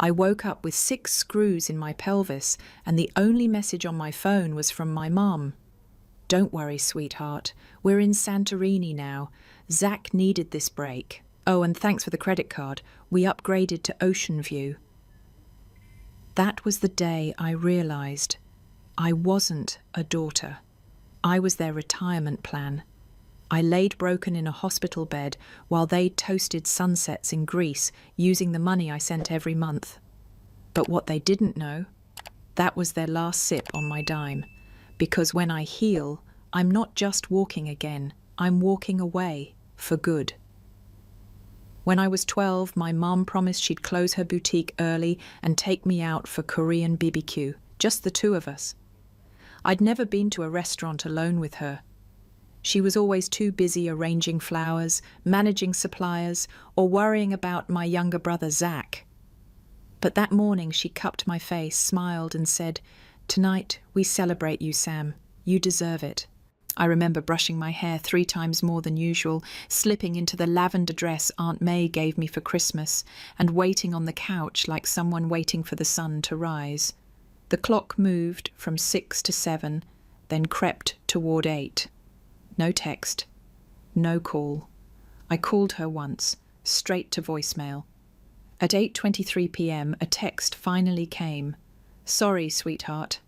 I woke up with 6 screws in my pelvis, and the only message on my phone was from my mum. "Don't worry, sweetheart. We're in Santorini now. Zach needed this break. Oh, and thanks for the credit card. We upgraded to Ocean View." That was the day I realised I wasn't a daughter. I was their retirement plan. I laid broken in a hospital bed while they toasted sunsets in Greece using the money I sent every month. But what they didn't know, that was their last sip on my dime. Because when I heal, I'm not just walking again, I'm walking away for good. When I was 12, my mum promised she'd close her boutique early and take me out for Korean BBQ, just the 2 of us. I'd never been to a restaurant alone with her. She was always too busy arranging flowers, managing suppliers, or worrying about my younger brother Zach. But that morning she cupped my face, smiled and said, "Tonight we celebrate you, Sam. You deserve it." I remember brushing my hair 3 times more than usual, slipping into the lavender dress Aunt May gave me for Christmas, and waiting on the couch like someone waiting for the sun to rise. The clock moved from 6 to 7, then crept toward 8. No text, no call. I called her once, straight to voicemail. At 8:23 p.m, a text finally came. "Sorry, sweetheart.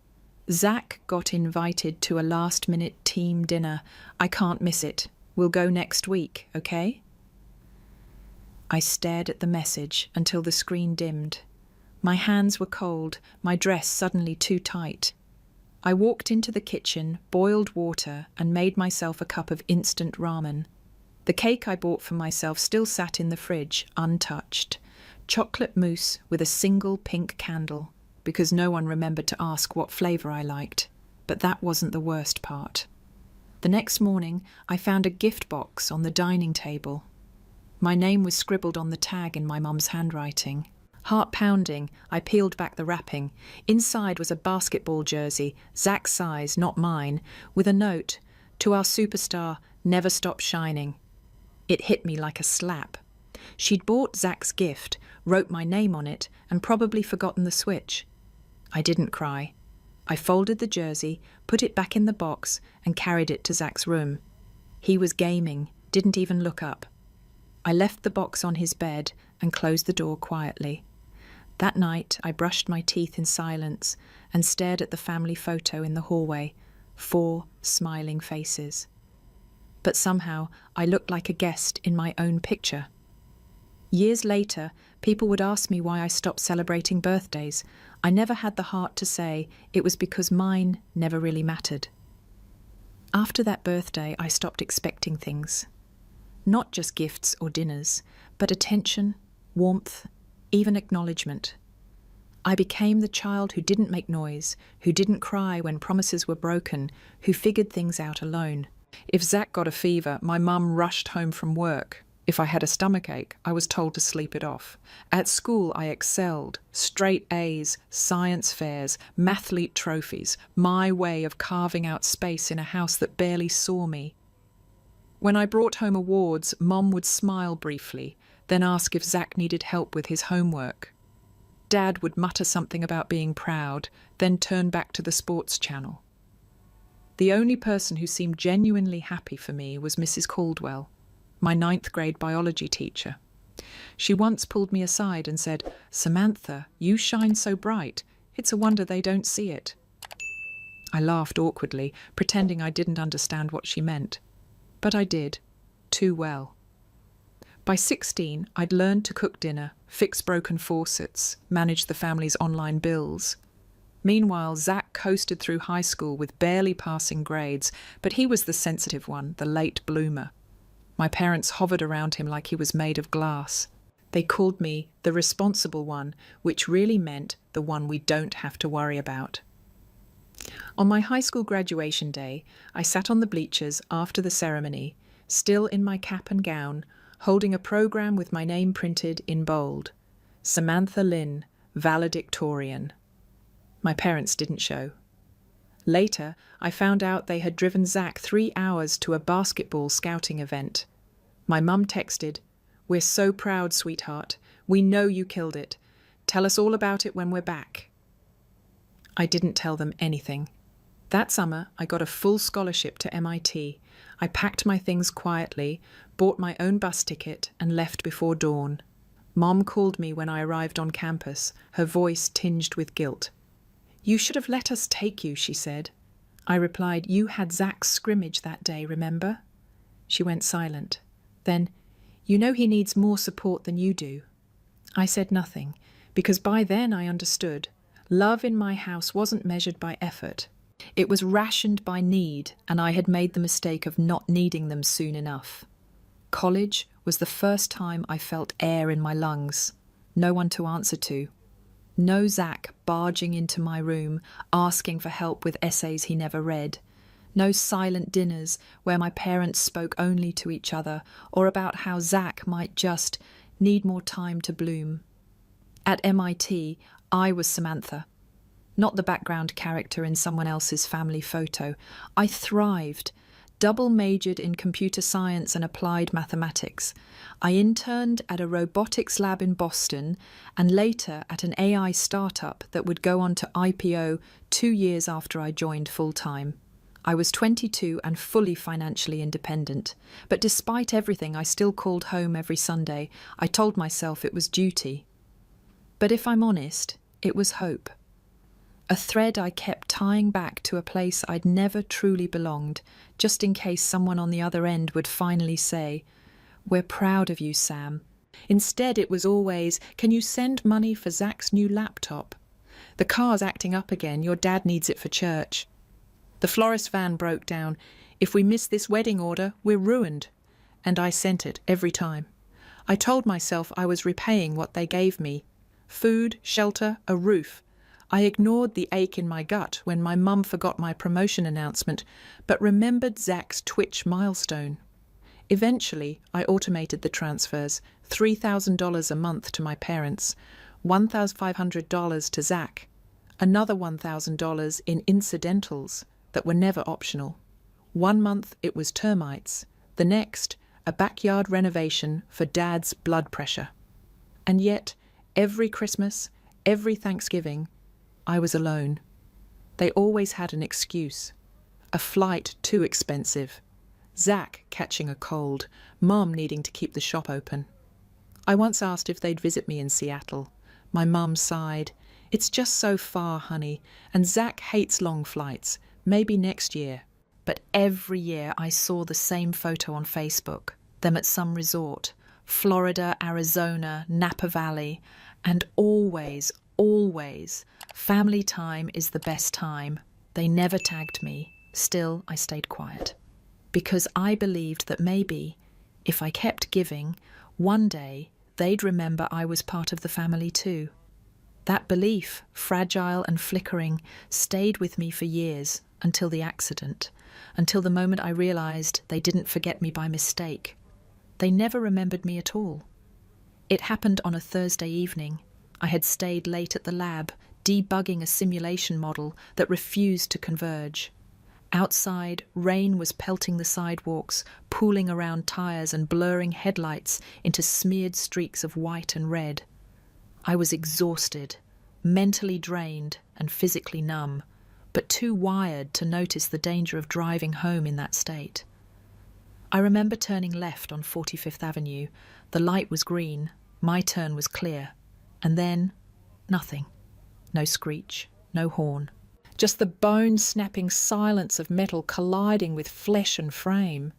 Zach got invited to a last-minute team dinner. I can't miss it. We'll go next week, okay?" I stared at the message until the screen dimmed. My hands were cold, my dress suddenly too tight. I walked into the kitchen, boiled water, and made myself a cup of instant ramen. The cake I bought for myself still sat in the fridge, untouched. Chocolate mousse with a single pink candle, because no one remembered to ask what flavour I liked. But that wasn't the worst part. The next morning, I found a gift box on the dining table. My name was scribbled on the tag in my mum's handwriting. Heart pounding, I peeled back the wrapping. Inside was a basketball jersey, Zach's size, not mine, with a note, "To our superstar, never stop shining." It hit me like a slap. She'd bought Zach's gift, wrote my name on it, and probably forgotten the switch. I didn't cry. I folded the jersey, put it back in the box, and carried it to Zach's room. He was gaming, didn't even look up. I left the box on his bed and closed the door quietly. That night, I brushed my teeth in silence and stared at the family photo in the hallway, 4 smiling faces. But somehow, I looked like a guest in my own picture. Years later, people would ask me why I stopped celebrating birthdays. I never had the heart to say it was because mine never really mattered. After that birthday, I stopped expecting things. Not just gifts or dinners, but attention, warmth, even acknowledgement. I became the child who didn't make noise, who didn't cry when promises were broken, who figured things out alone. If Zach got a fever, my mum rushed home from work. If I had a stomachache, I was told to sleep it off. At school, I excelled. Straight A's, science fairs, mathlete trophies, my way of carving out space in a house that barely saw me. When I brought home awards, Mom would smile briefly, then ask if Zach needed help with his homework. Dad would mutter something about being proud, then turn back to the sports channel. The only person who seemed genuinely happy for me was Mrs. Caldwell, my 9th grade biology teacher. She once pulled me aside and said, "Samantha, you shine so bright. It's a wonder they don't see it." I laughed awkwardly, pretending I didn't understand what she meant. But I did, too well. By 16, I'd learned to cook dinner, fix broken faucets, manage the family's online bills. Meanwhile, Zach coasted through high school with barely passing grades, but he was the sensitive one, the late bloomer. My parents hovered around him like he was made of glass. They called me the responsible one, which really meant the one we don't have to worry about. On my high school graduation day, I sat on the bleachers after the ceremony, still in my cap and gown, holding a program with my name printed in bold. Samantha Lynn, valedictorian. My parents didn't show. Later, I found out they had driven Zach 3 hours to a basketball scouting event. My mum texted, "We're so proud, sweetheart. We know you killed it. Tell us all about it when we're back." I didn't tell them anything. That summer, I got a full scholarship to MIT. I packed my things quietly, bought my own bus ticket, and left before dawn. Mom called me when I arrived on campus, her voice tinged with guilt. "You should have let us take you," she said. I replied, "You had Zach's scrimmage that day, remember?" She went silent. Then, "You know he needs more support than you do." I said nothing, because by then I understood. Love in my house wasn't measured by effort. It was rationed by need, and I had made the mistake of not needing them soon enough. College was the first time I felt air in my lungs, no one to answer to. No Zach barging into my room, asking for help with essays he never read. No silent dinners where my parents spoke only to each other or about how Zach might just need more time to bloom. At MIT, I was Samantha, not the background character in someone else's family photo. I thrived, double majored in computer science and applied mathematics. I interned at a robotics lab in Boston and later at an AI startup that would go on to IPO 2 years after I joined full-time. I was 22 and fully financially independent, but despite everything, I still called home every Sunday. I told myself it was duty. But if I'm honest, it was hope. A thread I kept tying back to a place I'd never truly belonged, just in case someone on the other end would finally say, "We're proud of you, Sam." Instead, it was always, "Can you send money for Zach's new laptop? The car's acting up again. Your dad needs it for church. The florist van broke down. If we miss this wedding order, we're ruined." And I sent it every time. I told myself I was repaying what they gave me. Food, shelter, a roof. I ignored the ache in my gut when my mum forgot my promotion announcement, but remembered Zach's Twitch milestone. Eventually, I automated the transfers, $3,000 a month to my parents, $1,500 to Zach, another $1,000 in incidentals that were never optional. 1 month it was termites, the next a backyard renovation for Dad's blood pressure. And yet, every Christmas, every Thanksgiving, I was alone. They always had an excuse. A flight too expensive. Zach catching a cold. Mum needing to keep the shop open. I once asked if they'd visit me in Seattle. My mum sighed. "It's just so far, honey, and Zach hates long flights. Maybe next year." But every year I saw the same photo on Facebook. Them at some resort. Florida, Arizona, Napa Valley. And always, family time is the best time. They never tagged me. Still, I stayed quiet. Because I believed that maybe, if I kept giving, one day they'd remember I was part of the family too. That belief, fragile and flickering, stayed with me for years, until the accident, until the moment I realized they didn't forget me by mistake. They never remembered me at all. It happened on a Thursday evening. I had stayed late at the lab, debugging a simulation model that refused to converge. Outside, rain was pelting the sidewalks, pooling around tires and blurring headlights into smeared streaks of white and red. I was exhausted, mentally drained and physically numb, but too wired to notice the danger of driving home in that state. I remember turning left on 45th Avenue. The light was green, my turn was clear, and then nothing. No screech, no horn. Just the bone-snapping silence of metal colliding with flesh and frame.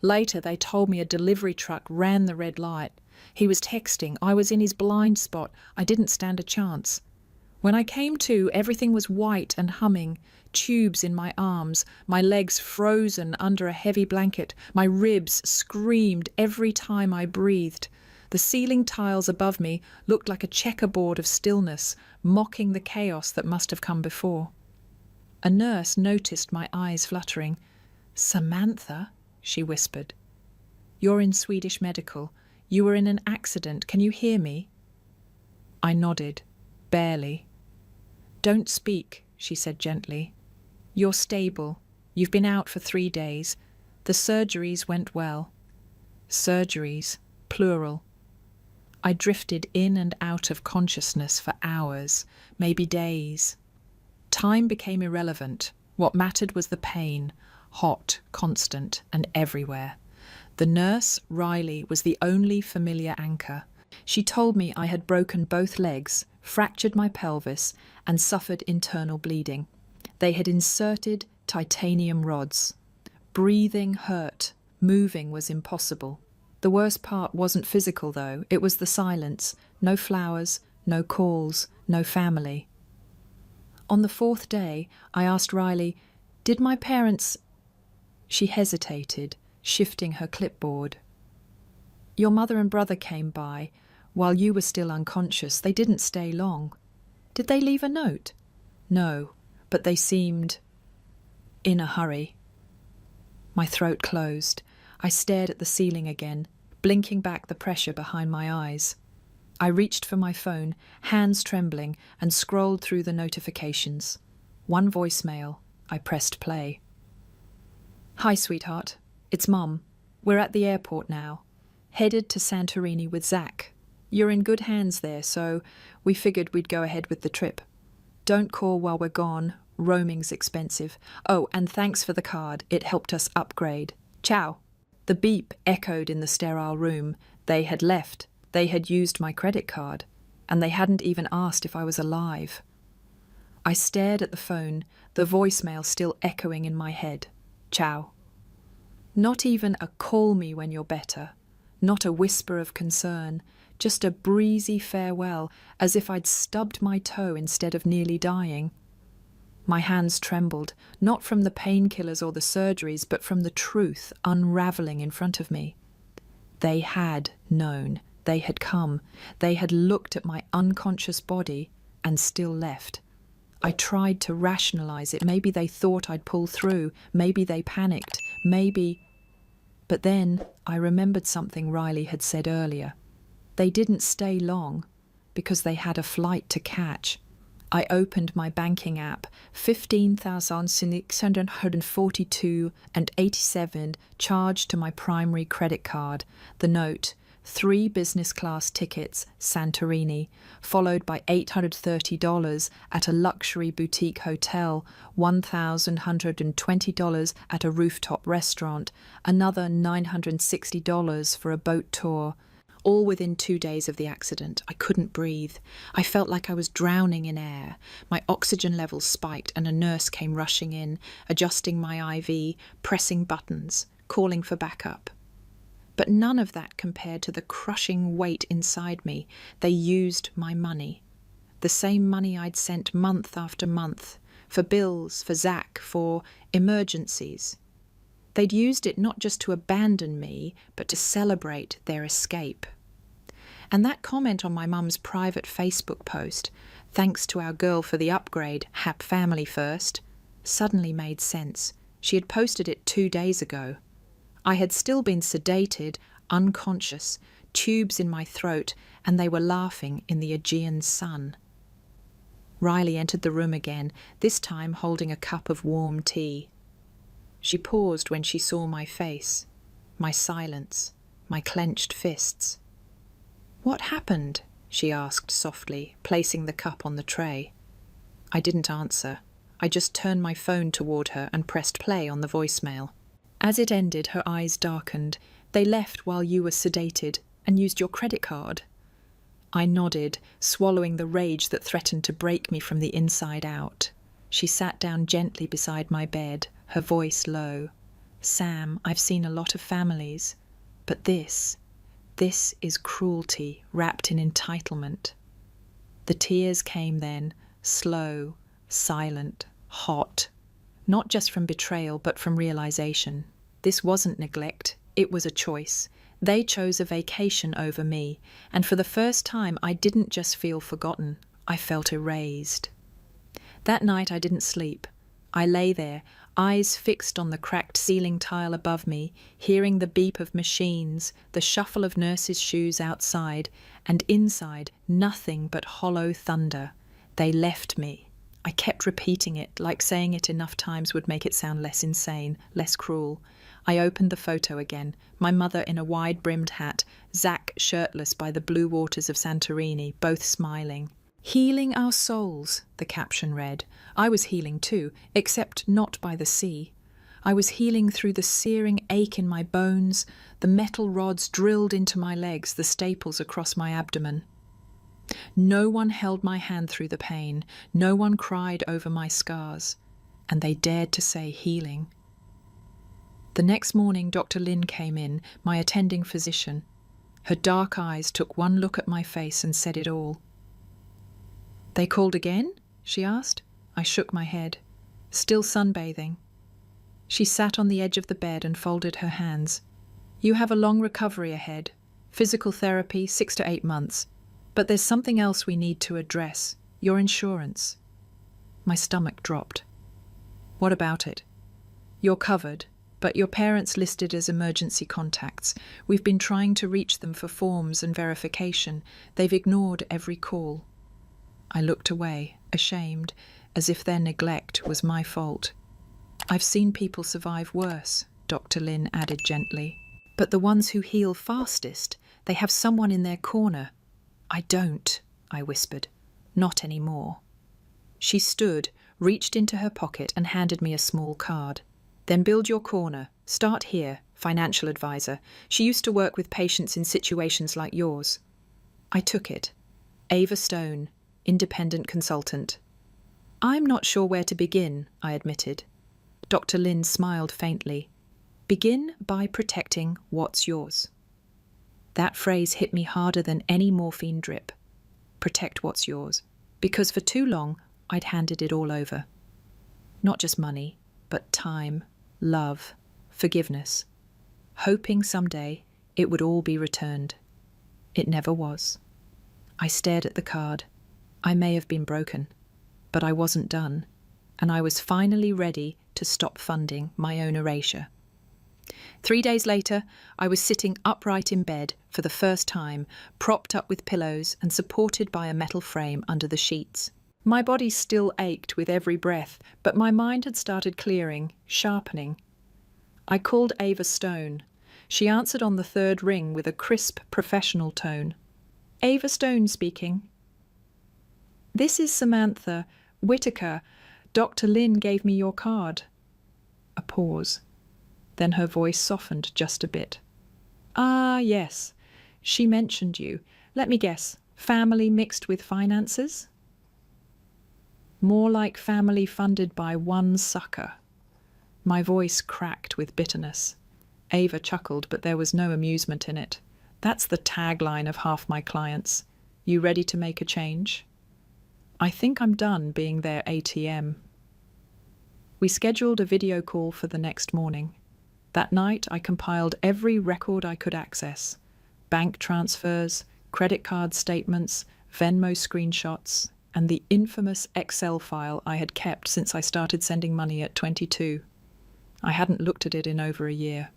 Later, they told me a delivery truck ran the red light. He was texting. I was in his blind spot. I didn't stand a chance. When I came to, everything was white and humming, tubes in my arms, my legs frozen under a heavy blanket. My ribs screamed every time I breathed. The ceiling tiles above me looked like a checkerboard of stillness, mocking the chaos that must have come before. A nurse noticed my eyes fluttering. "Samantha," she whispered. "You're in Swedish Medical. You were in an accident. Can you hear me?" I nodded, barely. "Don't speak," she said gently. "You're stable. You've been out for 3 days. The surgeries went well." Surgeries, plural. I drifted in and out of consciousness for hours, maybe days. Time became irrelevant. What mattered was the pain, hot, constant, and everywhere. The nurse, Riley, was the only familiar anchor. She told me I had broken both legs, fractured my pelvis, and suffered internal bleeding. They had inserted titanium rods. Breathing hurt. Moving was impossible. The worst part wasn't physical, though. It was the silence. No flowers, no calls, no family. On the fourth day, I asked Riley, "Did my parents—" She hesitated, shifting her clipboard. "Your mother and brother came by. While you were still unconscious, they didn't stay long. Did they leave a note?" "No, but they seemed in a hurry." My throat closed. I stared at the ceiling again, blinking back the pressure behind my eyes. I reached for my phone, hands trembling, and scrolled through the notifications. One voicemail. I pressed play. "Hi, sweetheart. It's Mum. We're at the airport now. Headed to Santorini with Zach. You're in good hands there, so we figured we'd go ahead with the trip. Don't call while we're gone. Roaming's expensive. Oh, and thanks for the card. It helped us upgrade. Ciao." The beep echoed in the sterile room. They had left. They had used my credit card, and they hadn't even asked if I was alive. I stared at the phone, the voicemail still echoing in my head. Ciao. Not even a "call me when you're better," not a whisper of concern, just a breezy farewell, as if I'd stubbed my toe instead of nearly dying. My hands trembled, not from the painkillers or the surgeries, but from the truth unravelling in front of me. They had known. They had come. They had looked at my unconscious body and still left. I tried to rationalise it. Maybe they thought I'd pull through. Maybe they panicked. Maybe... But then I remembered something Riley had said earlier. They didn't stay long because they had a flight to catch. I opened my banking app, 15,642.87 charged to my primary credit card. The note, 3 business class tickets, Santorini, followed by $830 at a luxury boutique hotel, $1,120 at a rooftop restaurant, another $960 for a boat tour. All within 2 days of the accident. I couldn't breathe. I felt like I was drowning in air. My oxygen levels spiked and a nurse came rushing in, adjusting my IV, pressing buttons, calling for backup. But none of that compared to the crushing weight inside me. They used my money. The same money I'd sent month after month, for bills, for Zach, for emergencies. They'd used it not just to abandon me, but to celebrate their escape. And that comment on my mum's private Facebook post, "Thanks to our girl for the upgrade, hap family first," suddenly made sense. She had posted it 2 days ago. I had still been sedated, unconscious, tubes in my throat, and they were laughing in the Aegean sun. Riley entered the room again, this time holding a cup of warm tea. She paused when she saw my face, my silence, my clenched fists. "What happened?" she asked softly, placing the cup on the tray. I didn't answer. I just turned my phone toward her and pressed play on the voicemail. As it ended, her eyes darkened. "They left while you were sedated and used your credit card." I nodded, swallowing the rage that threatened to break me from the inside out. She sat down gently beside my bed, her voice low. "Sam, I've seen a lot of families, but this is cruelty wrapped in entitlement." The tears came then, slow, silent, hot. Not just from betrayal, but from realization. This wasn't neglect, it was a choice. They chose a vacation over me, and for the first time I didn't just feel forgotten, I felt erased. That night I didn't sleep. I lay there, eyes fixed on the cracked ceiling tile above me, hearing the beep of machines, the shuffle of nurses' shoes outside, and inside nothing but hollow thunder. They left me. I kept repeating it, like saying it enough times would make it sound less insane, less cruel. I opened the photo again, my mother in a wide-brimmed hat, Zach shirtless by the blue waters of Santorini, both smiling. "Healing our souls," the caption read. I was healing too, except not by the sea. I was healing through the searing ache in my bones, the metal rods drilled into my legs, the staples across my abdomen. No one held my hand through the pain, no one cried over my scars, and they dared to say healing. The next morning, Dr. Lin came in, my attending physician. Her dark eyes took one look at my face and said it all. "They called again?" she asked. I shook my head. "Still sunbathing." She sat on the edge of the bed and folded her hands. "You have a long recovery ahead. Physical therapy, 6 to 8 months. But there's something else we need to address. Your insurance." My stomach dropped. "What about it?" "You're covered, but your parents listed as emergency contacts. We've been trying to reach them for forms and verification. They've ignored every call." I looked away, ashamed, as if their neglect was my fault. "I've seen people survive worse," Dr. Lin added gently. "But the ones who heal fastest, they have someone in their corner." "I don't," I whispered. "Not anymore." She stood, reached into her pocket and handed me a small card. "Then build your corner. Start here, financial advisor. She used to work with patients in situations like yours." I took it. Ava Stone, independent consultant. "I'm not sure where to begin," I admitted. Dr. Lin smiled faintly. "Begin by protecting what's yours." That phrase hit me harder than any morphine drip. Protect what's yours. Because for too long, I'd handed it all over. Not just money, but time, love, forgiveness. Hoping someday it would all be returned. It never was. I stared at the card. I may have been broken, but I wasn't done, and I was finally ready to stop funding my own erasure. 3 days later, I was sitting upright in bed for the first time, propped up with pillows and supported by a metal frame under the sheets. My body still ached with every breath, but my mind had started clearing, sharpening. I called Ava Stone. She answered on the third ring with a crisp, professional tone. "Ava Stone speaking." "This is Samantha Whitaker. Dr. Lin gave me your card." A pause. Then her voice softened just a bit. "Ah, yes. She mentioned you. Let me guess. Family mixed with finances?" "More like family funded by one sucker." My voice cracked with bitterness. Ava chuckled, but there was no amusement in it. "That's the tagline of half my clients. You ready to make a change?" "I think I'm done being their ATM." We scheduled a video call for the next morning. That night, I compiled every record I could access. Bank transfers, credit card statements, Venmo screenshots, and the infamous Excel file I had kept since I started sending money at 22. I hadn't looked at it in over a year.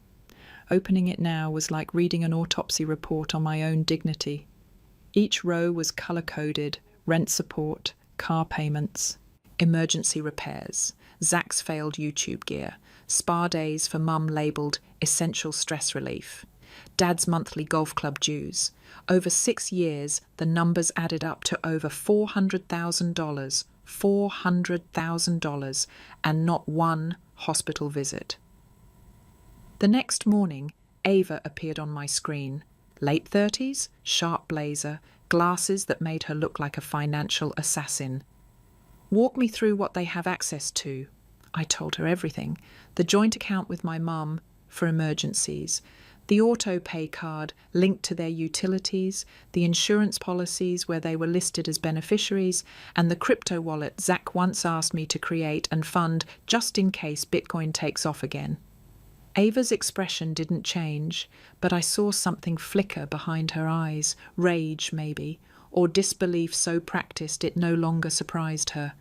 Opening it now was like reading an autopsy report on my own dignity. Each row was color-coded: rent support, car payments, emergency repairs, Zach's failed YouTube gear, spa days for mum labelled essential stress relief, Dad's monthly golf club dues. Over 6 years, the numbers added up to over $400,000, $400,000, and not one hospital visit. The next morning, Ava appeared on my screen. Late 30s, sharp blazer, glasses that made her look like a financial assassin. "Walk me through what they have access to." I told her everything. The joint account with my mum for emergencies, the auto pay card linked to their utilities, the insurance policies where they were listed as beneficiaries, and the crypto wallet Zach once asked me to create and fund just in case Bitcoin takes off again. Ava's expression didn't change, but I saw something flicker behind her eyes, rage maybe, or disbelief so practiced it no longer surprised her.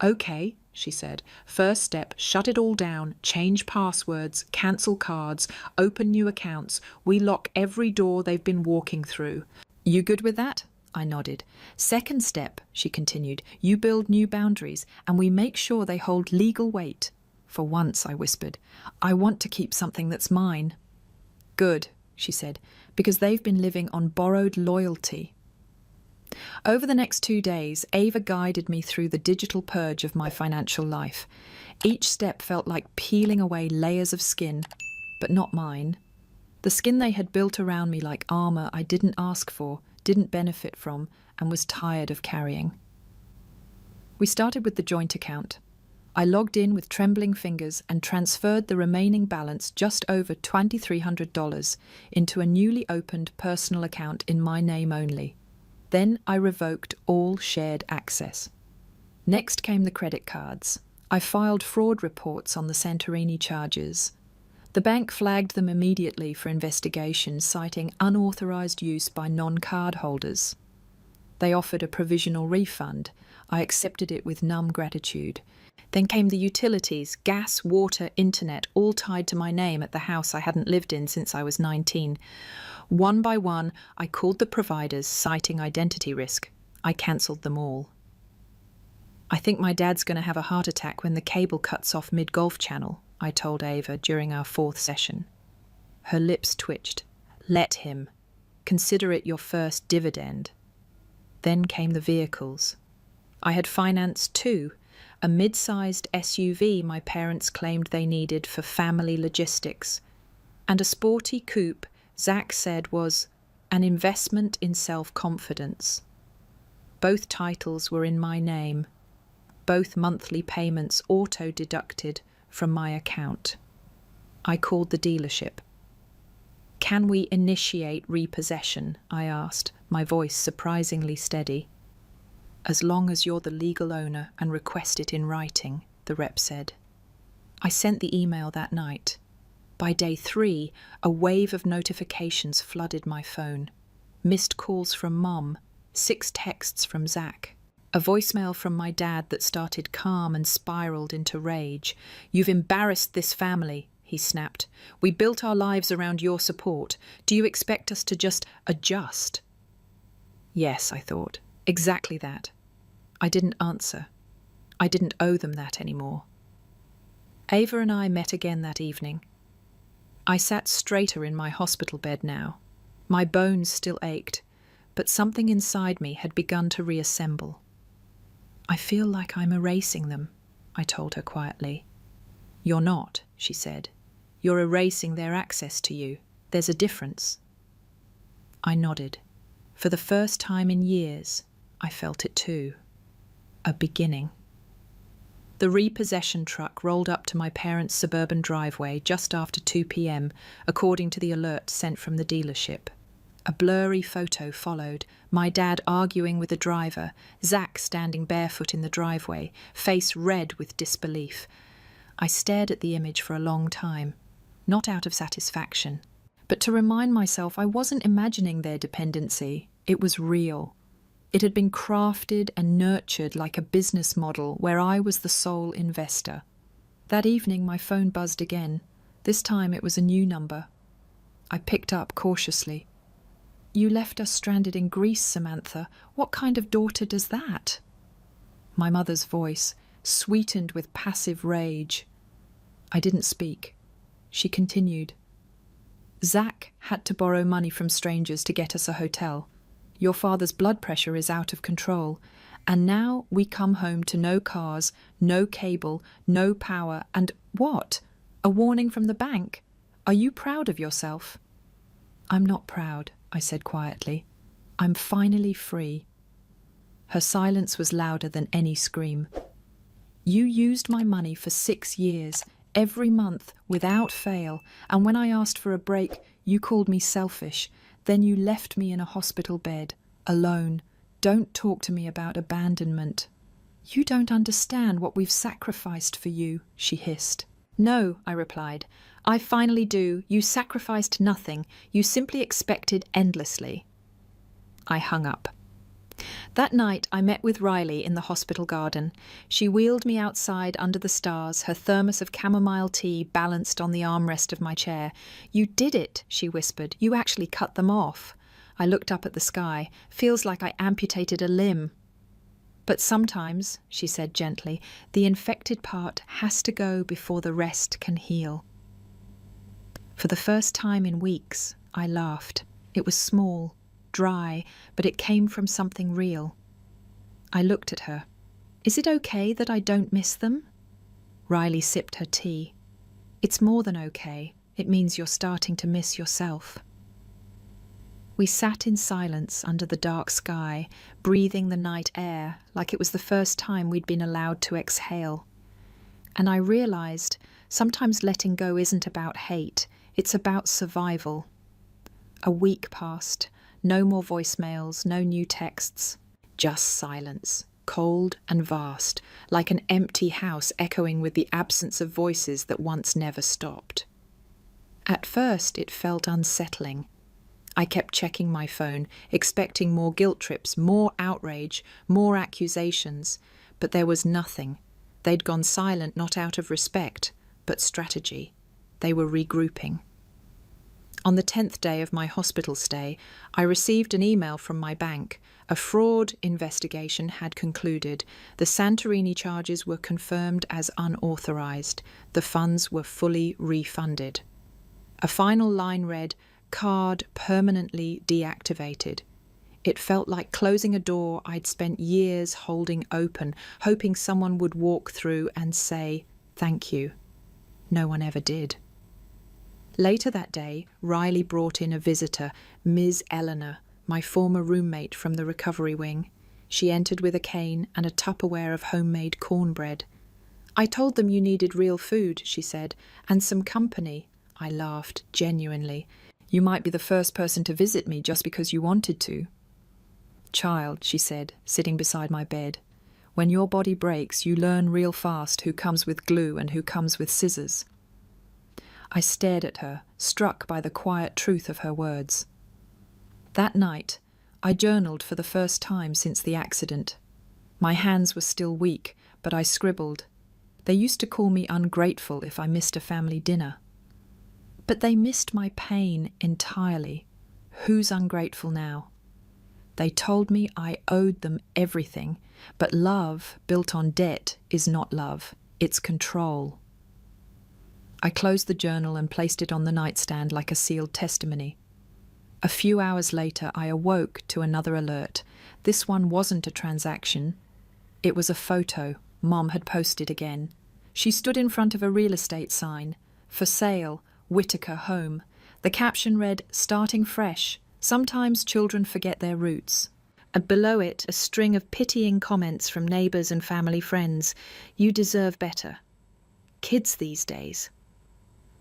"Okay," she said. "First step, shut it all down, change passwords, cancel cards, open new accounts. We lock every door they've been walking through. You good with that?" I nodded. "Second step," she continued, "you build new boundaries, and we make sure they hold legal weight." "For once," I whispered, "I want to keep something that's mine." "Good," she said, because they've been living on borrowed loyalty. Over the next 2 days, Ava guided me through the digital purge of my financial life. Each step felt like peeling away layers of skin, but not mine. The skin they had built around me like armour I didn't ask for, didn't benefit from, and was tired of carrying. We started with the joint account. I logged in with trembling fingers and transferred the remaining balance, just over $2,300, into a newly opened personal account in my name only. Then I revoked all shared access. Next came the credit cards. I filed fraud reports on the Santorini charges. The bank flagged them immediately for investigation, citing unauthorised use by non-card holders. They offered a provisional refund. I accepted it with numb gratitude. Then came the utilities, gas, water, internet, all tied to my name at the house I hadn't lived in since I was 19. One by one, I called the providers, citing identity risk. I cancelled them all. I think my dad's going to have a heart attack when the cable cuts off mid-Golf Channel, I told Ava during our 4th session. Her lips twitched. Let him. Consider it your first dividend. Then came the vehicles. I had financed 2, a mid-sized SUV my parents claimed they needed for family logistics, and a sporty coupe Zach said was an investment in self-confidence. Both titles were in my name. Both monthly payments auto-deducted from my account. I called the dealership. Can we initiate repossession? I asked, my voice surprisingly steady. As long as you're the legal owner and request it in writing, the rep said. I sent the email that night. By day 3, a wave of notifications flooded my phone. Missed calls from Mum, 6 texts from Zach. A voicemail from my dad that started calm and spiraled into rage. You've embarrassed this family, he snapped. We built our lives around your support. Do you expect us to just adjust? Yes, I thought. Exactly that. I didn't answer. I didn't owe them that anymore. Ava and I met again that evening. I sat straighter in my hospital bed now. My bones still ached, but something inside me had begun to reassemble. I feel like I'm erasing them, I told her quietly. You're not, she said. You're erasing their access to you. There's a difference. I nodded. For the first time in years, I felt it too. A beginning. The repossession truck rolled up to my parents' suburban driveway just after 2 p.m, according to the alert sent from the dealership. A blurry photo followed, my dad arguing with the driver, Zach standing barefoot in the driveway, face red with disbelief. I stared at the image for a long time, not out of satisfaction, but to remind myself I wasn't imagining their dependency. It was real. It had been crafted and nurtured like a business model where I was the sole investor. That evening my phone buzzed again. This time it was a new number. I picked up cautiously. You left us stranded in Greece, Samantha. What kind of daughter does that? My mother's voice, sweetened with passive rage. I didn't speak. She continued. Zach had to borrow money from strangers to get us a hotel. Your father's blood pressure is out of control, and now we come home to no cars, no cable, no power, and what? A warning from the bank. Are you proud of yourself? I'm not proud, I said quietly. I'm finally free. Her silence was louder than any scream. You used my money for 6 years, every month, without fail, and when I asked for a break, you called me selfish. Then you left me in a hospital bed, alone. Don't talk to me about abandonment. You don't understand what we've sacrificed for you, she hissed. No, I replied. I finally do. You sacrificed nothing. You simply expected endlessly. I hung up. That night I met with Riley in the hospital garden. She wheeled me outside under the stars, her thermos of chamomile tea balanced on the armrest of my chair. You did it, she whispered. You actually cut them off. I looked up at the sky. Feels like I amputated a limb. But sometimes, she said gently, the infected part has to go before the rest can heal. For the first time in weeks, I laughed. It was small, dry, but it came from something real. I looked at her. Is it okay that I don't miss them? Riley sipped her tea. It's more than okay. It means you're starting to miss yourself. We sat in silence under the dark sky, breathing the night air like it was the first time we'd been allowed to exhale. And I realized sometimes letting go isn't about hate, it's about survival. A week passed, no more voicemails, no new texts, just silence, cold and vast, like an empty house echoing with the absence of voices that once never stopped. At first it felt unsettling. I kept checking my phone, expecting more guilt trips, more outrage, more accusations, but there was nothing. They'd gone silent not out of respect, but strategy. They were regrouping. On the 10th day of my hospital stay, I received an email from my bank. A fraud investigation had concluded. The Santorini charges were confirmed as unauthorized. The funds were fully refunded. A final line read, "Card permanently deactivated." It felt like closing a door I'd spent years holding open, hoping someone would walk through and say, "Thank you." No one ever did. Later that day, Riley brought in a visitor, Ms. Eleanor, my former roommate from the recovery wing. She entered with a cane and a Tupperware of homemade cornbread. "I told them you needed real food," she said, "and some company." I laughed, genuinely. "You might be the first person to visit me just because you wanted to." "Child," she said, sitting beside my bed, "when your body breaks, you learn real fast who comes with glue and who comes with scissors." I stared at her, struck by the quiet truth of her words. That night, I journaled for the first time since the accident. My hands were still weak, but I scribbled. They used to call me ungrateful if I missed a family dinner. But they missed my pain entirely. Who's ungrateful now? They told me I owed them everything, but love built on debt is not love, it's control. I closed the journal and placed it on the nightstand like a sealed testimony. A few hours later, I awoke to another alert. This one wasn't a transaction. It was a photo Mom had posted again. She stood in front of a real estate sign. "For sale, Whitaker Home." The caption read, "Starting fresh. Sometimes children forget their roots." And below it, a string of pitying comments from neighbours and family friends. "You deserve better. Kids these days.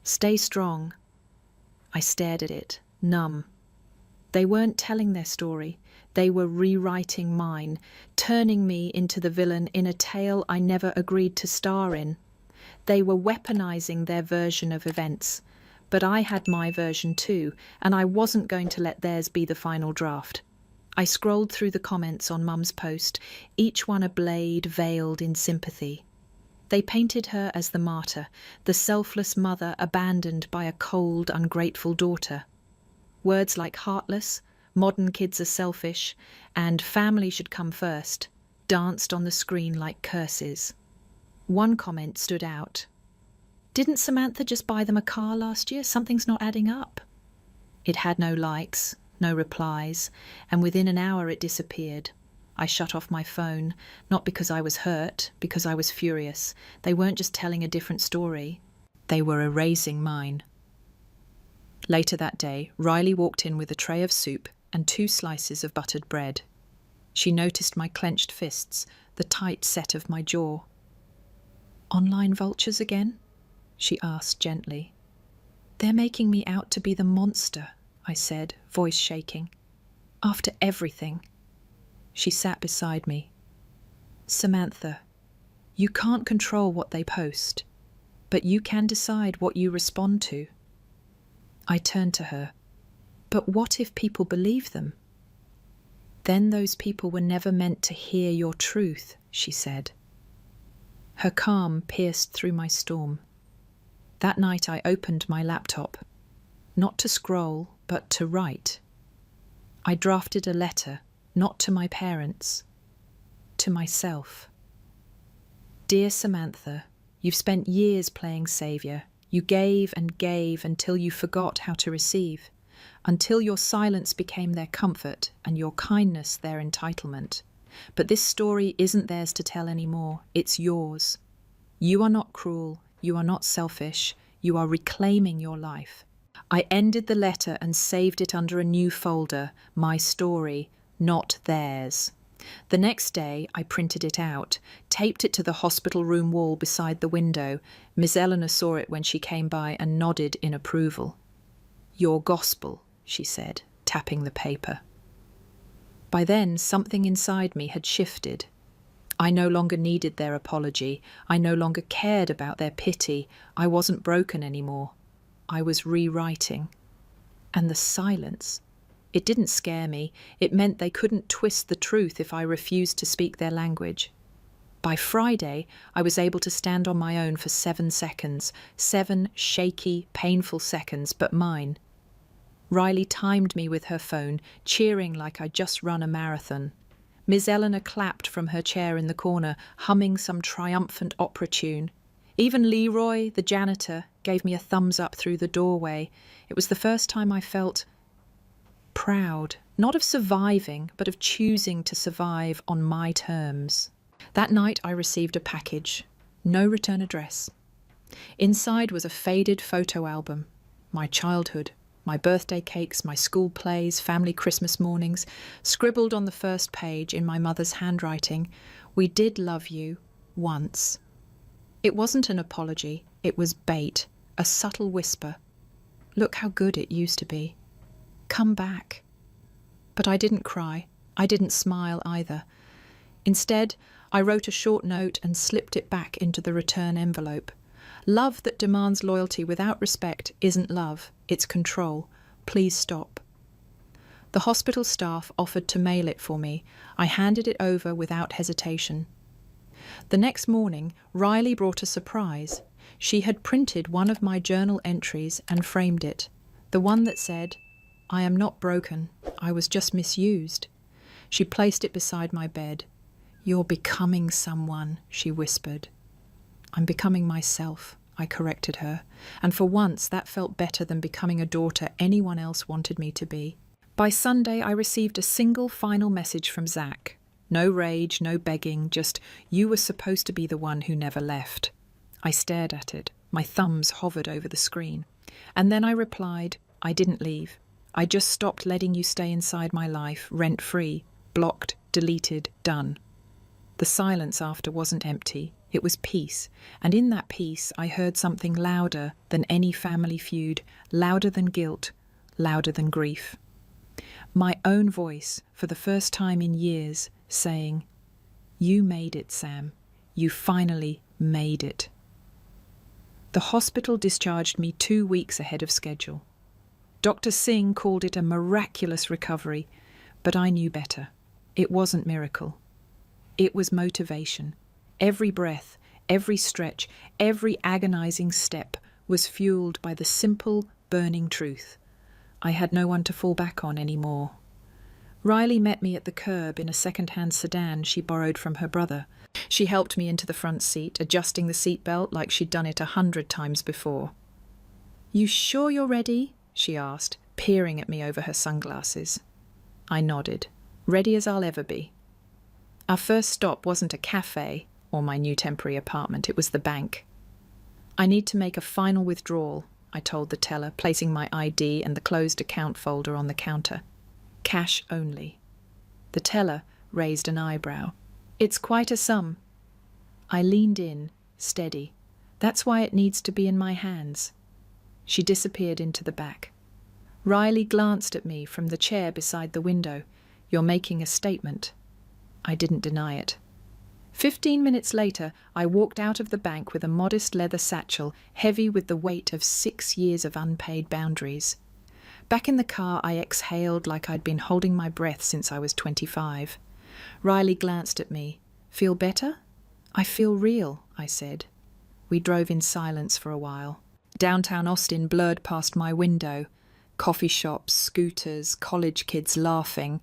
Stay strong." I stared at it, numb. They weren't telling their story. They were rewriting mine, turning me into the villain in a tale I never agreed to star in. They were weaponizing their version of events. But I had my version too, and I wasn't going to let theirs be the final draft. I scrolled through the comments on Mum's post, each one a blade veiled in sympathy. They painted her as the martyr, the selfless mother abandoned by a cold, ungrateful daughter. Words like heartless, modern kids are selfish, and family should come first danced on the screen like curses. One comment stood out. "Didn't Samantha just buy them a car last year? Something's not adding up." It had no likes, no replies, and within an hour it disappeared. I shut off my phone, not because I was hurt, because I was furious. They weren't just telling a different story. They were erasing mine. Later that day, Riley walked in with a tray of soup and 2 slices of buttered bread. She noticed my clenched fists, the tight set of my jaw. "Online vultures again?" she asked gently. "They're making me out to be the monster," I said, voice shaking. "After everything." She sat beside me. "Samantha, you can't control what they post, but you can decide what you respond to." I turned to her. "But what if people believe them?" "Then those people were never meant to hear your truth," she said. Her calm pierced through my storm. That night I opened my laptop, not to scroll, but to write. I drafted a letter, not to my parents, to myself. "Dear Samantha, you've spent years playing saviour. You gave and gave until you forgot how to receive. until your silence became their comfort and your kindness their entitlement. But this story isn't theirs to tell anymore. It's yours. You are not cruel. You are not selfish. You are reclaiming your life. I ended the letter and saved it under a new folder, My Story, Not Theirs. The next day, I printed it out, taped it to the hospital room wall beside the window. Miss Eleanor saw it when she came by and nodded in approval. Your gospel, she said, tapping the paper. By then, something inside me had shifted. I no longer needed their apology. I no longer cared about their pity. I wasn't broken anymore. I was rewriting. And the silence, it didn't scare me. It meant they couldn't twist the truth if I refused to speak their language. By Friday, I was able to stand on my own for 7 seconds. 7 shaky, painful seconds, but mine. Riley timed me with her phone, cheering like I'd just run a marathon. Miss Eleanor clapped from her chair in the corner, humming some triumphant opera tune. Even Leroy, the janitor, gave me a thumbs up through the doorway. It was the first time I felt proud, not of surviving, but of choosing to survive on my terms. That night I received a package. No return address. Inside was a faded photo album. My childhood. My birthday cakes, my school plays, family Christmas mornings, scribbled on the first page in my mother's handwriting, we did love you, once. It wasn't an apology, it was bait, a subtle whisper. Look how good it used to be. Come back. But I didn't cry, I didn't smile either. Instead, I wrote a short note and slipped it back into the return envelope. Love that demands loyalty without respect isn't love, it's control. Please stop. The hospital staff offered to mail it for me. I handed it over without hesitation. The next morning, Riley brought a surprise. She had printed one of my journal entries and framed it. The one that said, I am not broken, I was just misused. She placed it beside my bed. You're becoming someone, she whispered. I'm becoming myself, I corrected her, and for once that felt better than becoming a daughter anyone else wanted me to be. By Sunday, I received a single final message from Zach. No rage, no begging, just, you were supposed to be the one who never left. I stared at it. My thumbs hovered over the screen. And then I replied, I didn't leave. I just stopped letting you stay inside my life, rent-free, blocked, deleted, done. The silence after wasn't empty. It was peace, and in that peace I heard something louder than any family feud, louder than guilt, louder than grief. My own voice, for the first time in years, saying, You made it, Sam. You finally made it. The hospital discharged me 2 weeks ahead of schedule. Dr. Singh called it a miraculous recovery, but I knew better. It wasn't miracle. It was motivation. Every breath, every stretch, every agonizing step was fueled by the simple, burning truth. I had no one to fall back on anymore. Riley met me at the curb in a second-hand sedan she borrowed from her brother. She helped me into the front seat, adjusting the seatbelt like she'd done it 100 times before. You sure you're ready? She asked, peering at me over her sunglasses. I nodded, ready as I'll ever be. Our first stop wasn't a cafe or my new temporary apartment, it was the bank. I need to make a final withdrawal, I told the teller, placing my ID and the closed account folder on the counter. Cash only. The teller raised an eyebrow. It's quite a sum. I leaned in, steady. That's why it needs to be in my hands. She disappeared into the back. Riley glanced at me from the chair beside the window. You're making a statement. I didn't deny it. 15 minutes later, I walked out of the bank with a modest leather satchel, heavy with the weight of 6 years of unpaid boundaries. Back in the car, I exhaled like I'd been holding my breath since I was 25. Riley glanced at me. Feel better? I feel real, I said. We drove in silence for a while. Downtown Austin blurred past my window. Coffee shops, scooters, college kids laughing.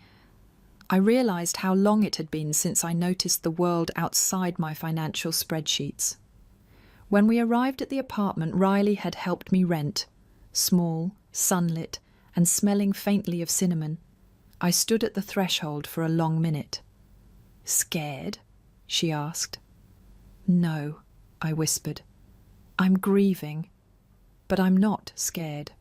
I realized how long it had been since I noticed the world outside my financial spreadsheets. When we arrived at the apartment Riley had helped me rent, small, sunlit, and smelling faintly of cinnamon. I stood at the threshold for a long minute. "Scared?" she asked. "No," I whispered. "I'm grieving, but I'm not scared."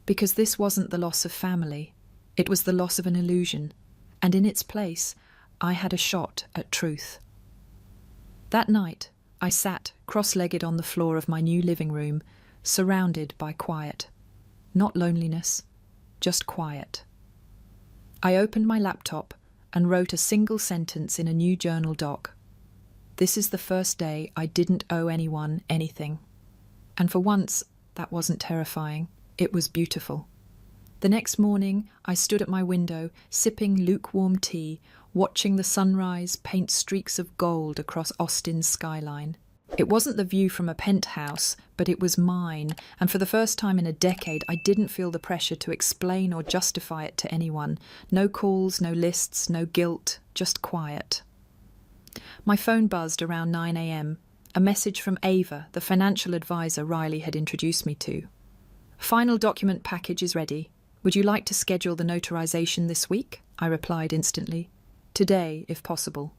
Because this wasn't the loss of family, it was the loss of an illusion, and in its place, I had a shot at truth. That night, I sat cross-legged on the floor of my new living room, surrounded by quiet. Not loneliness, just quiet. I opened my laptop and wrote a single sentence in a new journal doc. This is the first day I didn't owe anyone anything. And for once, that wasn't terrifying. It was beautiful. The next morning, I stood at my window, sipping lukewarm tea, watching the sunrise paint streaks of gold across Austin's skyline. It wasn't the view from a penthouse, but it was mine, and for the first time in a decade, I didn't feel the pressure to explain or justify it to anyone. No calls, no lists, no guilt, just quiet. My phone buzzed around 9 a.m., a message from Ava, the financial advisor Riley had introduced me to. "Final document package is ready. Would you like to schedule the notarization this week?" I replied instantly. "Today, if possible."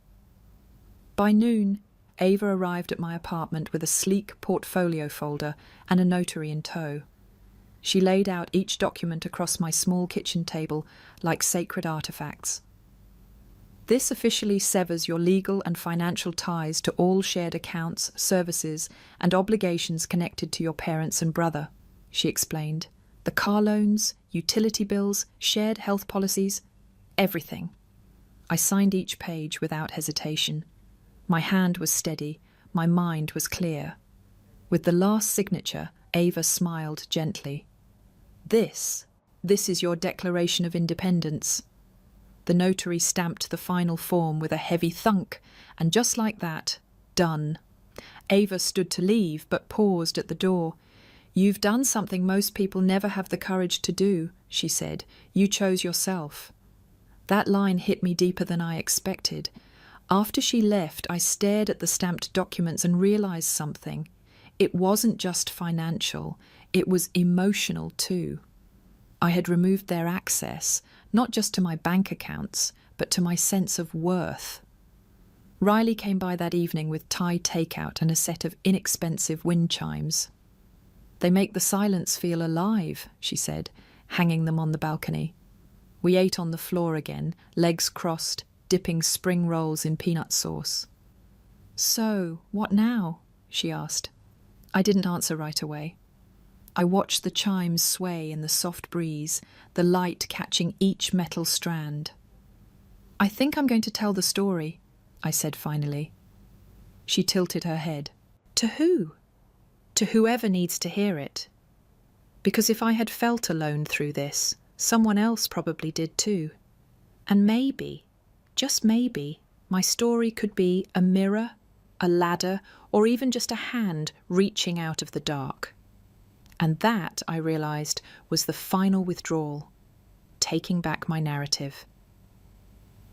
By noon, Ava arrived at my apartment with a sleek portfolio folder and a notary in tow. She laid out each document across my small kitchen table like sacred artifacts. "This officially severs your legal and financial ties to all shared accounts, services, and obligations connected to your parents and brother," she explained. "The car loans, utility bills, shared health policies, everything." I signed each page without hesitation. My hand was steady, my mind was clear. With the last signature, Ava smiled gently. This is your Declaration of Independence." The notary stamped the final form with a heavy thunk, and just like that, done. Ava stood to leave, but paused at the door. "You've done something most people never have the courage to do," she said. "You chose yourself." That line hit me deeper than I expected. After she left, I stared at the stamped documents and realized something. It wasn't just financial, it was emotional too. I had removed their access, not just to my bank accounts, but to my sense of worth. Riley came by that evening with Thai takeout and a set of inexpensive wind chimes. "They make the silence feel alive," she said, hanging them on the balcony. We ate on the floor again, legs crossed, dipping spring rolls in peanut sauce. "So, what now?" she asked. I didn't answer right away. I watched the chimes sway in the soft breeze, the light catching each metal strand. "I think I'm going to tell the story," I said finally. She tilted her head. "To who?" "To whoever needs to hear it. Because if I had felt alone through this, someone else probably did too. And maybe, just maybe, my story could be a mirror, a ladder, or even just a hand reaching out of the dark." And that, I realized, was the final withdrawal, taking back my narrative.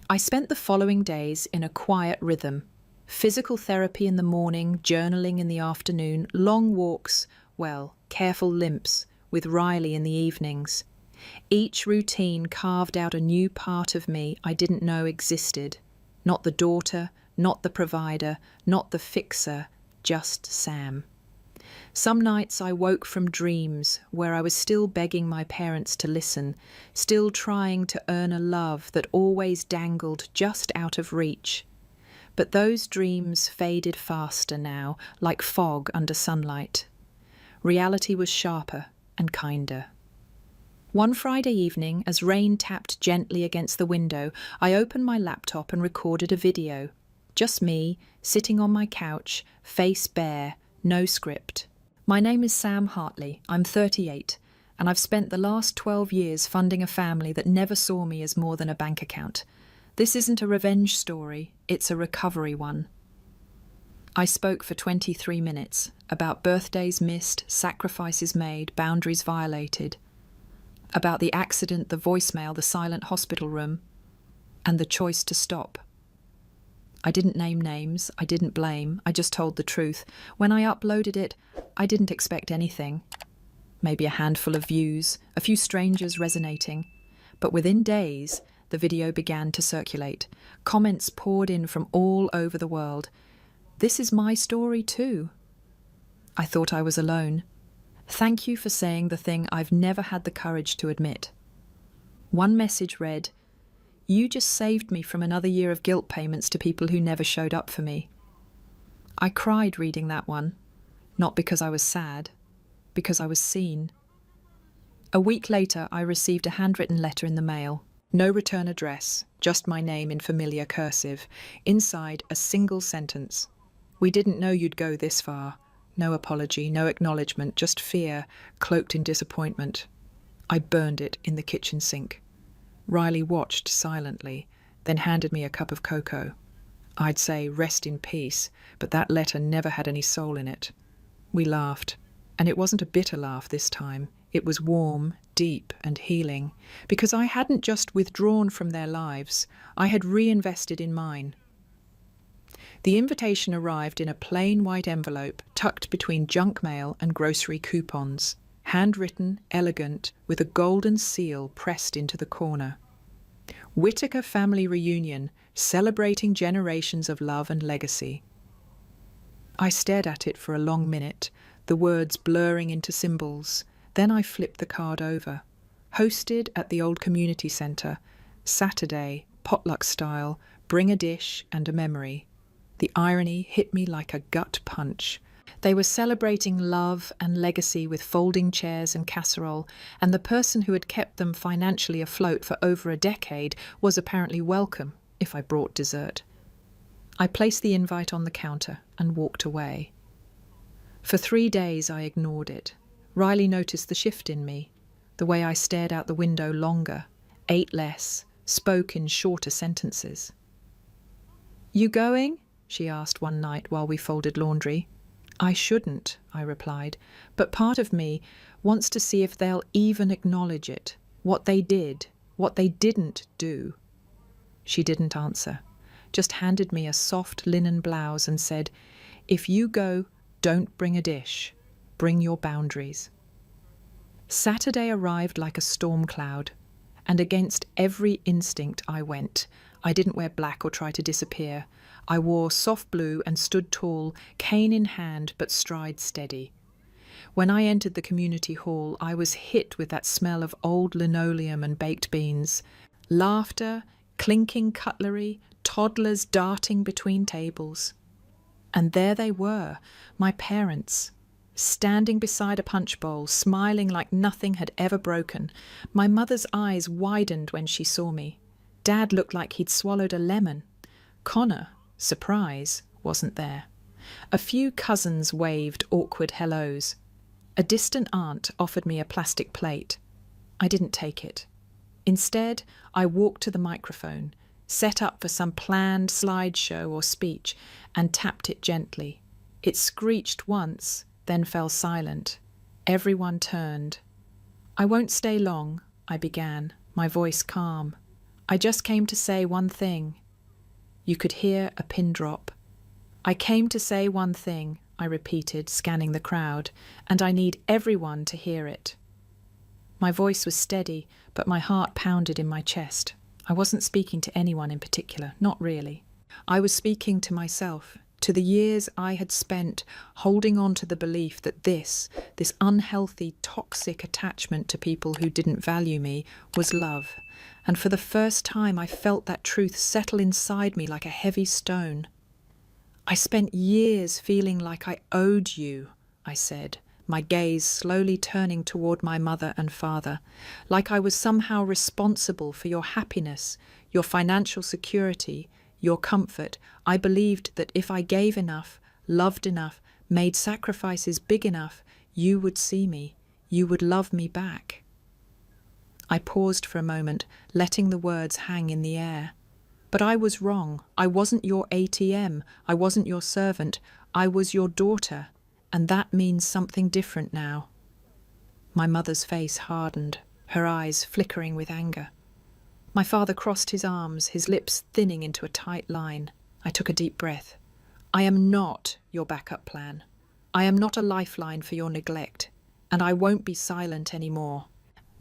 I spent the following days in a quiet rhythm. Physical therapy in the morning, journaling in the afternoon, long walks, well, careful limps, with Riley in the evenings. Each routine carved out a new part of me I didn't know existed. Not the daughter, not the provider, not the fixer, just Sam. Some nights I woke from dreams where I was still begging my parents to listen, still trying to earn a love that always dangled just out of reach. But those dreams faded faster now, like fog under sunlight. Reality was sharper and kinder. One Friday evening, as rain tapped gently against the window, I opened my laptop and recorded a video. Just me, sitting on my couch, face bare, no script. My name is Sam Hartley, I'm 38, and I've spent the last 12 years funding a family that never saw me as more than a bank account. This isn't a revenge story, it's a recovery one. I spoke for 23 minutes about birthdays missed, sacrifices made, boundaries violated, about the accident, the voicemail, the silent hospital room, and the choice to stop. I didn't name names, I didn't blame, I just told the truth. When I uploaded it, I didn't expect anything. maybe a handful of views, a few strangers resonating. But within days, the video began to circulate. Comments poured in from all over the world. This is my story too. I thought I was alone. Thank you for saying the thing I've never had the courage to admit. One message read, "You just saved me from another year of guilt payments to people who never showed up for me." I cried reading that one, not because I was sad, because I was seen. A week later, I received a handwritten letter in the mail. No return address, just my name in familiar cursive. Inside, a single sentence. "We didn't know you'd go this far." No apology, no acknowledgement, just fear, cloaked in disappointment. I burned it in the kitchen sink. Riley watched silently, then handed me a cup of cocoa. I'd say, "Rest in peace," but that letter never had any soul in it. We laughed, and it wasn't a bitter laugh this time. It was warm, deep, and healing, because I hadn't just withdrawn from their lives, I had reinvested in mine. The invitation arrived in a plain white envelope tucked between junk mail and grocery coupons, handwritten, elegant, with a golden seal pressed into the corner. Whittaker Family Reunion, celebrating generations of love and legacy. I stared at it for a long minute, the words blurring into symbols. Then I flipped the card over. Hosted at the old community centre. Saturday, potluck style, bring a dish and a memory. The irony hit me like a gut punch. They were celebrating love and legacy with folding chairs and casserole, and the person who had kept them financially afloat for over a decade was apparently welcome if I brought dessert. I placed the invite on the counter and walked away. For 3 days I ignored it. Riley noticed the shift in me, the way I stared out the window longer, ate less, spoke in shorter sentences. "You going?" she asked one night while we folded laundry. "I shouldn't," I replied, "but part of me wants to see if they'll even acknowledge it, what they did, what they didn't do." She didn't answer, just handed me a soft linen blouse and said, "If you go, don't bring a dish. Bring your boundaries." Saturday arrived like a storm cloud, and against every instinct I went. I didn't wear black or try to disappear. I wore soft blue and stood tall, cane in hand, but stride steady. When I entered the community hall, I was hit with that smell of old linoleum and baked beans. Laughter, clinking cutlery, toddlers darting between tables. And there they were, my parents, standing beside a punch bowl, smiling like nothing had ever broken. My mother's eyes widened when she saw me. Dad looked like he'd swallowed a lemon. Connor, surprise, wasn't there. A few cousins waved awkward hellos. A distant aunt offered me a plastic plate. I didn't take it. Instead, I walked to the microphone, set up for some planned slideshow or speech, and tapped it gently. It screeched once, then fell silent. Everyone turned. "I won't stay long," I began, my voice calm. "I just came to say one thing." You could hear a pin drop. "I came to say one thing," I repeated, scanning the crowd, "and I need everyone to hear it." My voice was steady, but my heart pounded in my chest. I wasn't speaking to anyone in particular, not really. I was speaking to myself, to the years I had spent holding on to the belief that this unhealthy, toxic attachment to people who didn't value me was love. And for the first time I felt that truth settle inside me like a heavy stone. "I spent years feeling like I owed you," I said, my gaze slowly turning toward my mother and father, "like I was somehow responsible for your happiness, your financial security, your comfort. I believed that if I gave enough, loved enough, made sacrifices big enough, you would see me, you would love me back." I paused for a moment, letting the words hang in the air. But I was wrong. I wasn't your ATM. I wasn't your servant. I was your daughter, and that means something different now. My mother's face hardened, her eyes flickering with anger. My father crossed his arms, his lips thinning into a tight line. I took a deep breath. "I am not your backup plan. I am not a lifeline for your neglect. And I won't be silent anymore.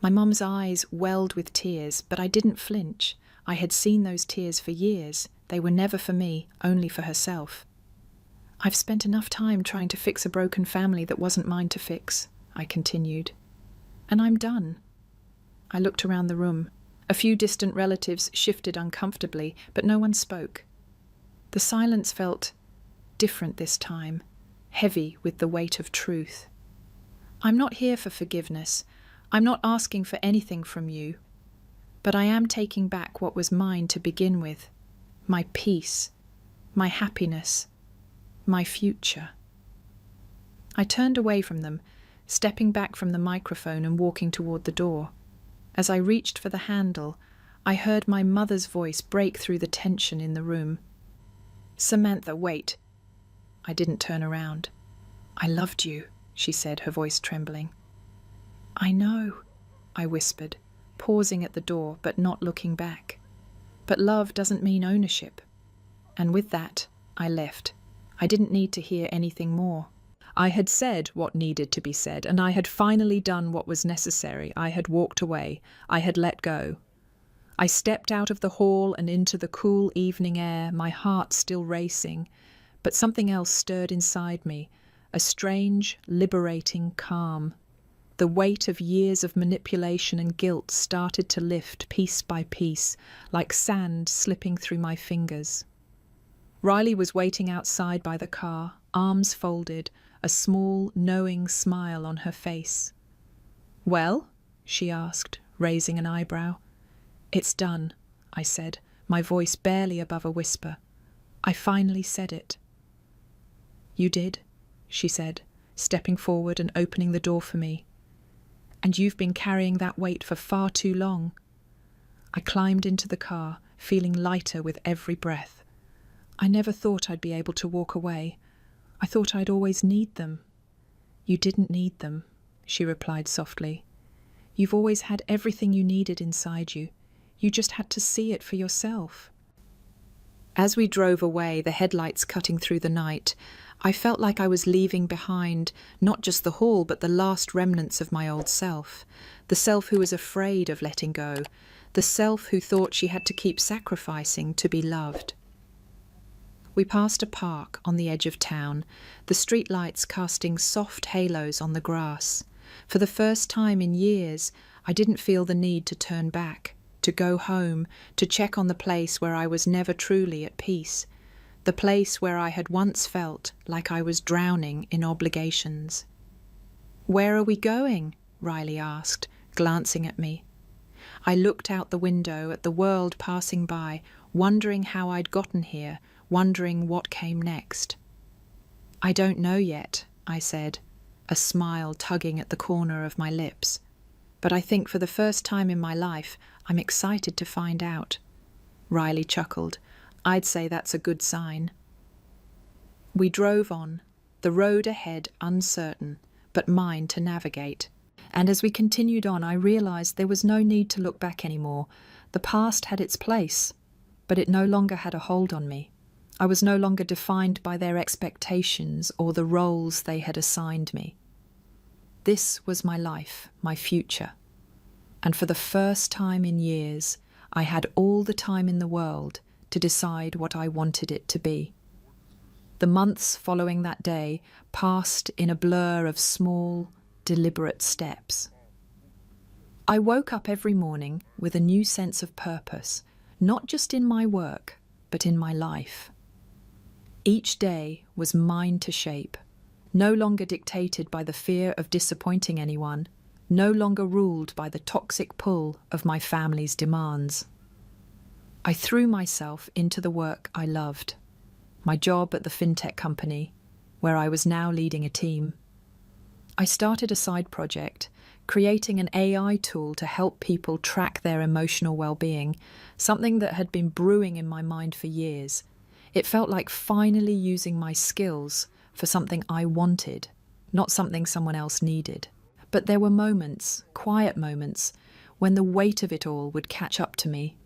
My mum's eyes welled with tears, but I didn't flinch. I had seen those tears for years. They were never for me, only for herself. I've spent enough time trying to fix a broken family that wasn't mine to fix, I continued. And I'm done. I looked around the room. A few distant relatives shifted uncomfortably, but no one spoke. The silence felt different this time, heavy with the weight of truth. I'm not here for forgiveness. I'm not asking for anything from you. But I am taking back what was mine to begin with. My peace, my happiness, my future. I turned away from them, stepping back from the microphone and walking toward the door. As I reached for the handle, I heard my mother's voice break through the tension in the room. "Samantha, wait." I didn't turn around. "I loved you," she said, her voice trembling. "I know," I whispered, pausing at the door but not looking back. But love doesn't mean ownership. And with that, I left. I didn't need to hear anything more. I had said what needed to be said, and I had finally done what was necessary. I had walked away. I had let go. I stepped out of the hall and into the cool evening air, my heart still racing. But something else stirred inside me, a strange, liberating calm. The weight of years of manipulation and guilt started to lift piece by piece, like sand slipping through my fingers. Riley was waiting outside by the car, arms folded, a small, knowing smile on her face. "Well?" she asked, raising an eyebrow. "It's done," I said, my voice barely above a whisper. "I finally said it." "You did," she said, stepping forward and opening the door for me. "And you've been carrying that weight for far too long." I climbed into the car, feeling lighter with every breath. I never thought I'd be able to walk away. I thought I'd always need them. "You didn't need them," she replied softly. "You've always had everything you needed inside you. You just had to see it for yourself." As we drove away, the headlights cutting through the night, I felt like I was leaving behind not just the hall, but the last remnants of my old self. The self who was afraid of letting go. The self who thought she had to keep sacrificing to be loved. We passed a park on the edge of town, the streetlights casting soft halos on the grass. For the first time in years, I didn't feel the need to turn back, to go home, to check on the place where I was never truly at peace, the place where I had once felt like I was drowning in obligations. "Where are we going?" Riley asked, glancing at me. I looked out the window at the world passing by, wondering how I'd gotten here, wondering what came next. "I don't know yet," I said, a smile tugging at the corner of my lips. "But I think for the first time in my life, I'm excited to find out." Riley chuckled. "I'd say that's a good sign." We drove on, the road ahead uncertain, but mine to navigate. And as we continued on, I realized there was no need to look back anymore. The past had its place, but it no longer had a hold on me. I was no longer defined by their expectations or the roles they had assigned me. This was my life, my future. And for the first time in years, I had all the time in the world to decide what I wanted it to be. The months following that day passed in a blur of small, deliberate steps. I woke up every morning with a new sense of purpose, not just in my work, but in my life. Each day was mine to shape, no longer dictated by the fear of disappointing anyone, no longer ruled by the toxic pull of my family's demands. I threw myself into the work I loved, my job at the fintech company, where I was now leading a team. I started a side project, creating an AI tool to help people track their emotional well-being, something that had been brewing in my mind for years. It felt like finally using my skills for something I wanted, not something someone else needed. But there were moments, quiet moments, when the weight of it all would catch up to me,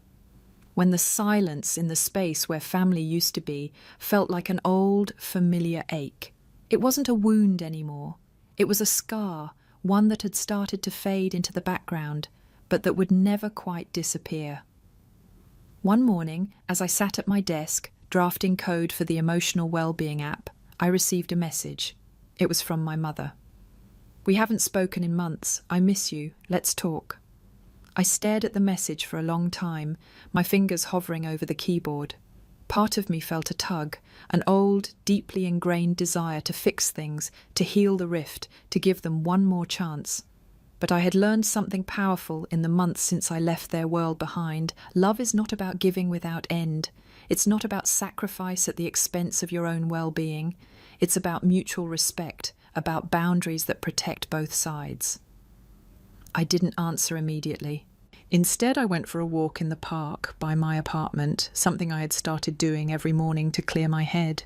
when the silence in the space where family used to be felt like an old, familiar ache. It wasn't a wound anymore. It was a scar, one that had started to fade into the background, but that would never quite disappear. One morning, as I sat at my desk, drafting code for the emotional well-being app, I received a message. It was from my mother. "We haven't spoken in months. I miss you. Let's talk." I stared at the message for a long time, my fingers hovering over the keyboard. Part of me felt a tug, an old, deeply ingrained desire to fix things, to heal the rift, to give them one more chance. But I had learned something powerful in the months since I left their world behind. Love is not about giving without end. It's not about sacrifice at the expense of your own well-being. It's about mutual respect, about boundaries that protect both sides. I didn't answer immediately. Instead, I went for a walk in the park by my apartment, something I had started doing every morning to clear my head.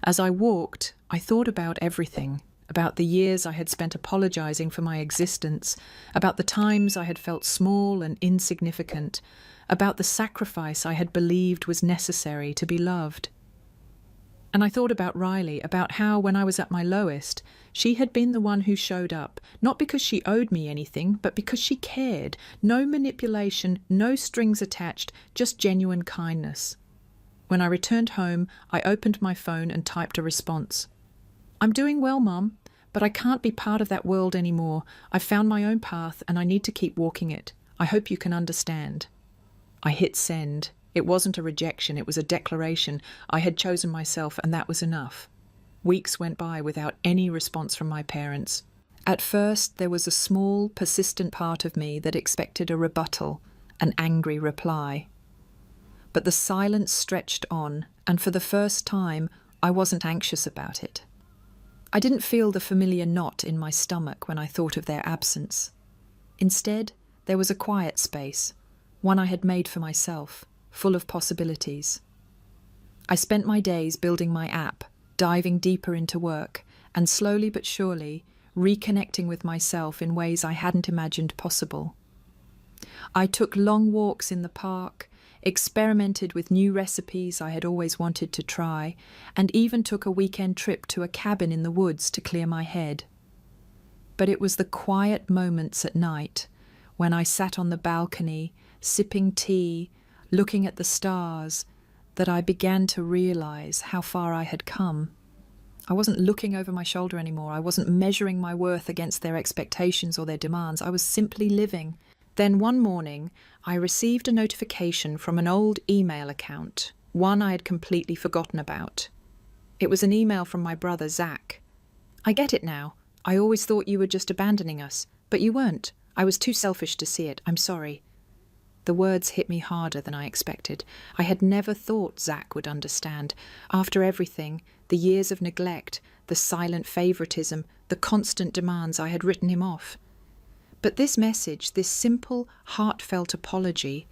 As I walked, I thought about everything, about the years I had spent apologizing for my existence, about the times I had felt small and insignificant, about the sacrifice I had believed was necessary to be loved. And I thought about Riley, about how, when I was at my lowest, she had been the one who showed up, not because she owed me anything, but because she cared. No manipulation, no strings attached, just genuine kindness. When I returned home, I opened my phone and typed a response. "I'm doing well, Mum, but I can't be part of that world anymore. I've found my own path and I need to keep walking it. I hope you can understand." I hit send. It wasn't a rejection, it was a declaration. I had chosen myself, and that was enough. Weeks went by without any response from my parents. At first, there was a small, persistent part of me that expected a rebuttal, an angry reply. But the silence stretched on, and for the first time, I wasn't anxious about it. I didn't feel the familiar knot in my stomach when I thought of their absence. Instead, there was a quiet space, one I had made for myself, full of possibilities. I spent my days building my app, diving deeper into work, and slowly but surely reconnecting with myself in ways I hadn't imagined possible. I took long walks in the park, experimented with new recipes I had always wanted to try, and even took a weekend trip to a cabin in the woods to clear my head. But it was the quiet moments at night, when I sat on the balcony, sipping tea, looking at the stars, that I began to realize how far I had come. I wasn't looking over my shoulder anymore. I wasn't measuring my worth against their expectations or their demands. I was simply living. Then one morning, I received a notification from an old email account, one I had completely forgotten about. It was an email from my brother, Zach. "I get it now. I always thought you were just abandoning us, but you weren't. I was too selfish to see it. I'm sorry." The words hit me harder than I expected. I had never thought Zach would understand. After everything, the years of neglect, the silent favoritism, the constant demands, I had written him off. But this message, this simple, heartfelt apology,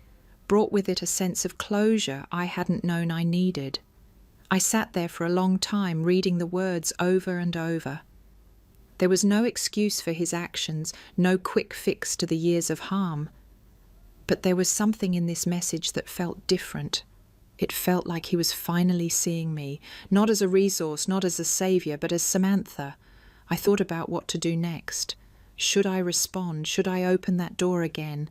brought with it a sense of closure I hadn't known I needed. I sat there for a long time, reading the words over and over. There was no excuse for his actions, no quick fix to the years of harm. But there was something in this message that felt different. It felt like he was finally seeing me, not as a resource, not as a savior, but as Samantha. I thought about what to do next. Should I respond? Should I open that door again?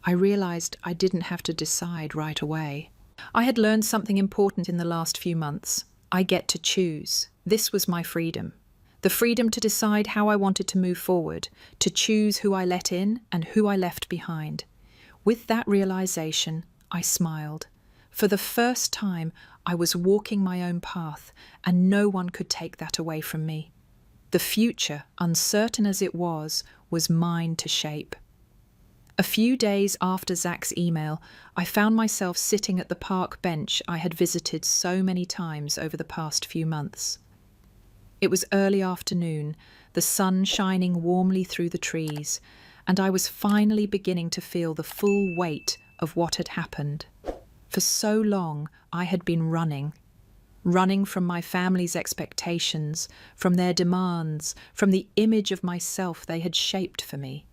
I realized I didn't have to decide right away. I had learned something important in the last few months. I get to choose. This was my freedom. The freedom to decide how I wanted to move forward, to choose who I let in and who I left behind. With that realization, I smiled. For the first time, I was walking my own path, and no one could take that away from me. The future, uncertain as it was mine to shape. A few days after Zach's email, I found myself sitting at the park bench I had visited so many times over the past few months. It was early afternoon, the sun shining warmly through the trees, and I was finally beginning to feel the full weight of what had happened. For so long, I had been running from my family's expectations, from their demands, from the image of myself they had shaped for me.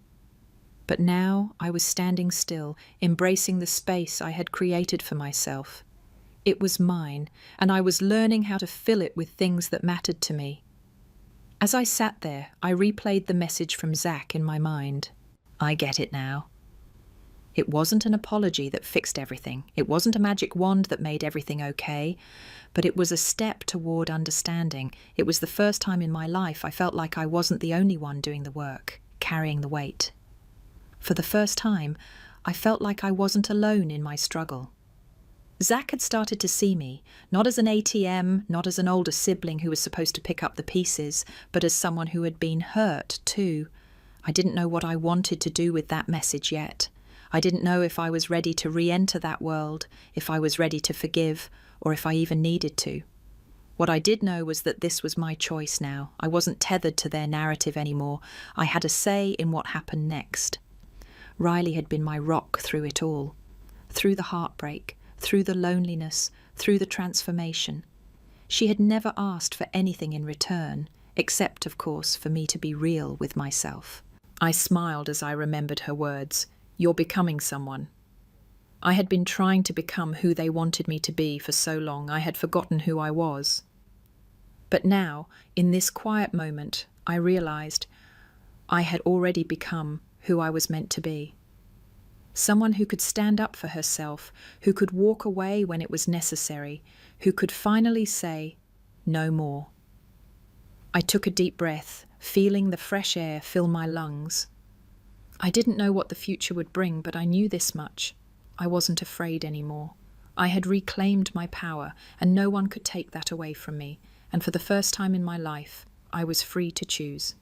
But now I was standing still, embracing the space I had created for myself. It was mine, and I was learning how to fill it with things that mattered to me. As I sat there, I replayed the message from Zach in my mind. I get it now. It wasn't an apology that fixed everything. It wasn't a magic wand that made everything okay, but it was a step toward understanding. It was the first time in my life I felt like I wasn't the only one doing the work, carrying the weight. For the first time, I felt like I wasn't alone in my struggle. Zach had started to see me, not as an ATM, not as an older sibling who was supposed to pick up the pieces, but as someone who had been hurt too. I didn't know what I wanted to do with that message yet. I didn't know if I was ready to re-enter that world, if I was ready to forgive, or if I even needed to. What I did know was that this was my choice now. I wasn't tethered to their narrative anymore. I had a say in what happened next. Riley had been my rock through it all. Through the heartbreak, through the loneliness, through the transformation. She had never asked for anything in return, except, of course, for me to be real with myself. I smiled as I remembered her words. You're becoming someone. I had been trying to become who they wanted me to be for so long, I had forgotten who I was. But now, in this quiet moment, I realized I had already become who I was meant to be. Someone who could stand up for herself, who could walk away when it was necessary, who could finally say, no more. I took a deep breath, feeling the fresh air fill my lungs. I didn't know what the future would bring, but I knew this much. I wasn't afraid anymore. I had reclaimed my power, and no one could take that away from me. And for the first time in my life, I was free to choose.